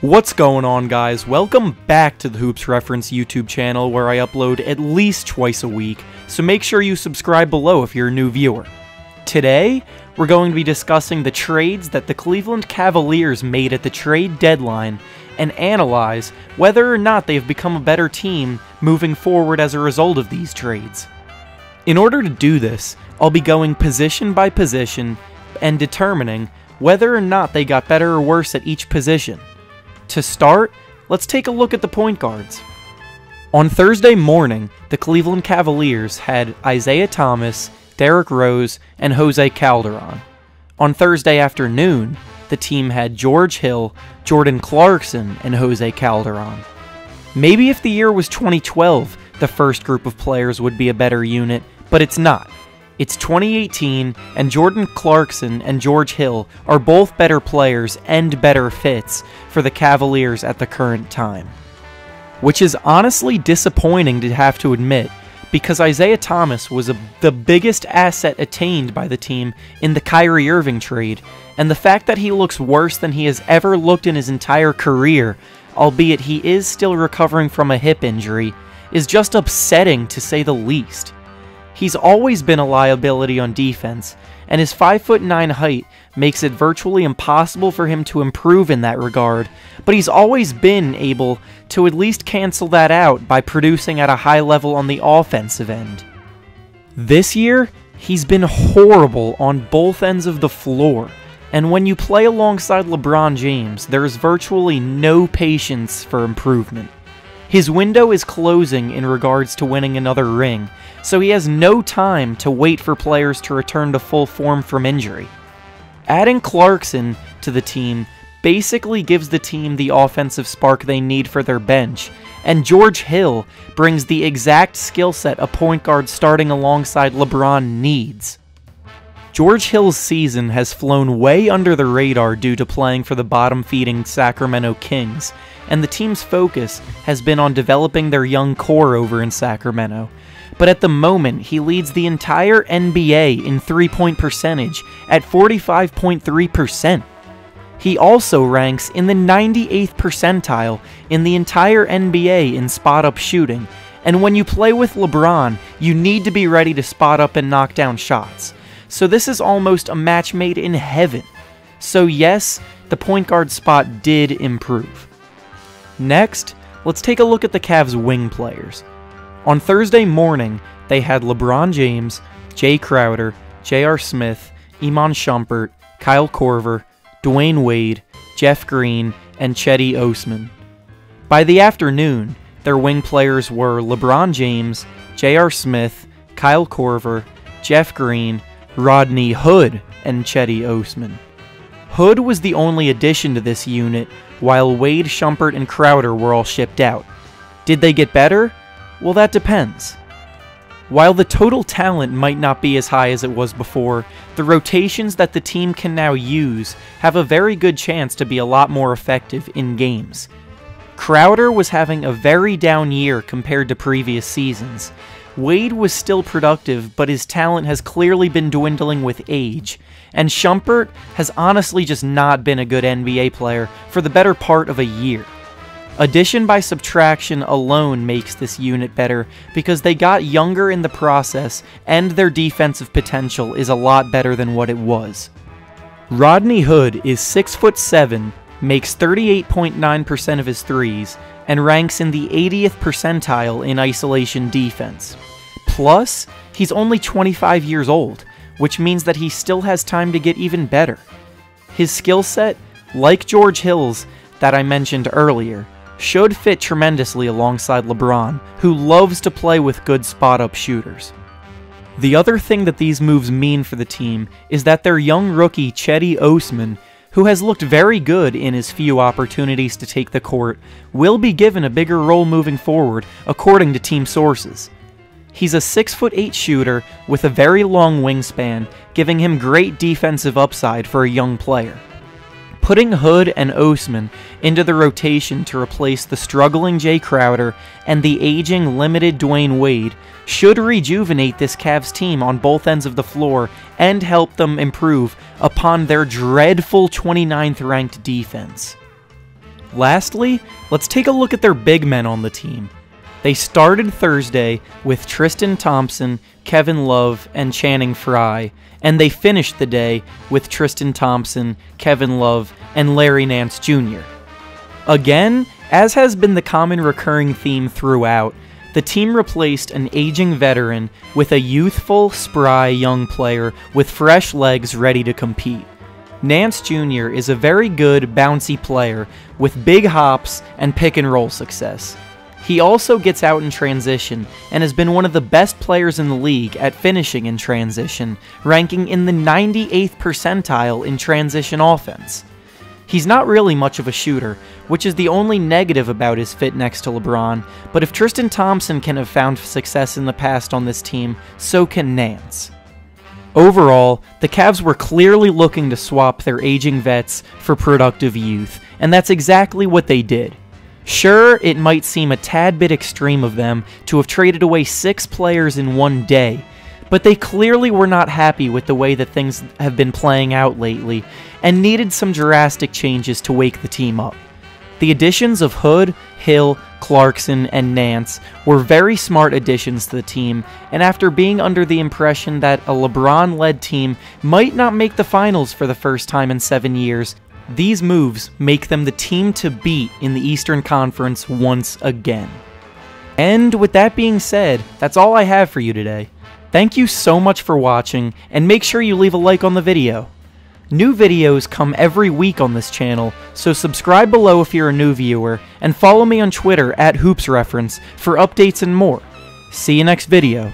What's going on, guys? Welcome back to the Hoops Reference YouTube channel, where I upload at least twice a week, so make sure you subscribe below if you're a new viewer. Today, we're going to be discussing the trades that the Cleveland Cavaliers made at the trade deadline and analyze whether or not they've become a better team moving forward as a result of these trades. In order to do this, I'll be going position by position and determining whether or not they got better or worse at each position. To start, let's take a look at the point guards. On Thursday morning, the Cleveland Cavaliers had Isaiah Thomas, Derrick Rose, and Jose Calderon. On Thursday afternoon, the team had George Hill, Jordan Clarkson, and Jose Calderon. Maybe if the year was 2012, the first group of players would be a better unit, but it's not. It's 2018, and Jordan Clarkson and George Hill are both better players and better fits for the Cavaliers at the current time. Which is honestly disappointing to have to admit, because Isaiah Thomas was the biggest asset attained by the team in the Kyrie Irving trade, and the fact that he looks worse than he has ever looked in his entire career, albeit he is still recovering from a hip injury, is just upsetting to say the least. He's always been a liability on defense, and his 5'9" height makes it virtually impossible for him to improve in that regard, but he's always been able to at least cancel that out by producing at a high level on the offensive end. This year, he's been horrible on both ends of the floor, and when you play alongside LeBron James, there is virtually no patience for improvement. His window is closing in regards to winning another ring, so he has no time to wait for players to return to full form from injury. Adding Clarkson to the team basically gives the team the offensive spark they need for their bench, and George Hill brings the exact skill set a point guard starting alongside LeBron needs. George Hill's season has flown way under the radar due to playing for the bottom-feeding Sacramento Kings, and the team's focus has been on developing their young core over in Sacramento. But at the moment, he leads the entire NBA in three-point percentage at 45.3%. He also ranks in the 98th percentile in the entire NBA in spot-up shooting, and when you play with LeBron, you need to be ready to spot up and knock down shots. So this is almost a match made in heaven. So yes, the point guard spot did improve. Next, let's take a look at the Cavs' wing players. On Thursday morning, they had LeBron James, Jay Crowder, J.R. Smith, Iman Shumpert, Kyle Korver, Dwayne Wade, Jeff Green, and Cedi Osman. By the afternoon, their wing players were LeBron James, J.R. Smith, Kyle Korver, Jeff Green, Rodney Hood, and Cedi Osman. Hood was the only addition to this unit, while Wade, Shumpert, and Crowder were all shipped out. Did they get better? Well, that depends. While the total talent might not be as high as it was before, the rotations that the team can now use have a very good chance to be a lot more effective in games. Crowder was having a very down year compared to previous seasons. Wade was still productive, but his talent has clearly been dwindling with age, and Shumpert has honestly just not been a good NBA player for the better part of a year. Addition by subtraction alone makes this unit better because they got younger in the process and their defensive potential is a lot better than what it was. Rodney Hood is 6'7", makes 38.9% of his threes, and ranks in the 80th percentile in isolation defense. Plus, he's only 25 years old, which means that he still has time to get even better. His skill set, like George Hill's that I mentioned earlier, should fit tremendously alongside LeBron, who loves to play with good spot-up shooters. The other thing that these moves mean for the team is that their young rookie Cedi Osman, who has looked very good in his few opportunities to take the court, will be given a bigger role moving forward, according to team sources. He's a 6'8" shooter with a very long wingspan, giving him great defensive upside for a young player. Putting Hood and Osman into the rotation to replace the struggling Jay Crowder and the aging, limited Dwayne Wade should rejuvenate this Cavs team on both ends of the floor and help them improve upon their dreadful 29th ranked defense. Lastly, let's take a look at their big men on the team. They started Thursday with Tristan Thompson, Kevin Love, and Channing Frye, and they finished the day with Tristan Thompson, Kevin Love, and Larry Nance Jr. Again, as has been the common recurring theme throughout, the team replaced an aging veteran with a youthful, spry young player with fresh legs ready to compete. Nance Jr. is a very good, bouncy player with big hops and pick-and-roll success. He also gets out in transition and has been one of the best players in the league at finishing in transition, ranking in the 98th percentile in transition offense. He's not really much of a shooter, which is the only negative about his fit next to LeBron, but if Tristan Thompson can have found success in the past on this team, so can Nance. Overall, the Cavs were clearly looking to swap their aging vets for productive youth, and that's exactly what they did. Sure, it might seem a tad bit extreme of them to have traded away 6 players in one day, but they clearly were not happy with the way that things have been playing out lately, and needed some drastic changes to wake the team up. The additions of Hood, Hill, Clarkson, and Nance were very smart additions to the team, and after being under the impression that a LeBron-led team might not make the finals for the first time in 7 years, these moves make them the team to beat in the Eastern Conference once again. And with that being said, that's all I have for you today. Thank you so much for watching, and make sure you leave a like on the video. New videos come every week on this channel, so subscribe below if you're a new viewer, and follow me on Twitter @HoopsReference for updates and more. See you next video.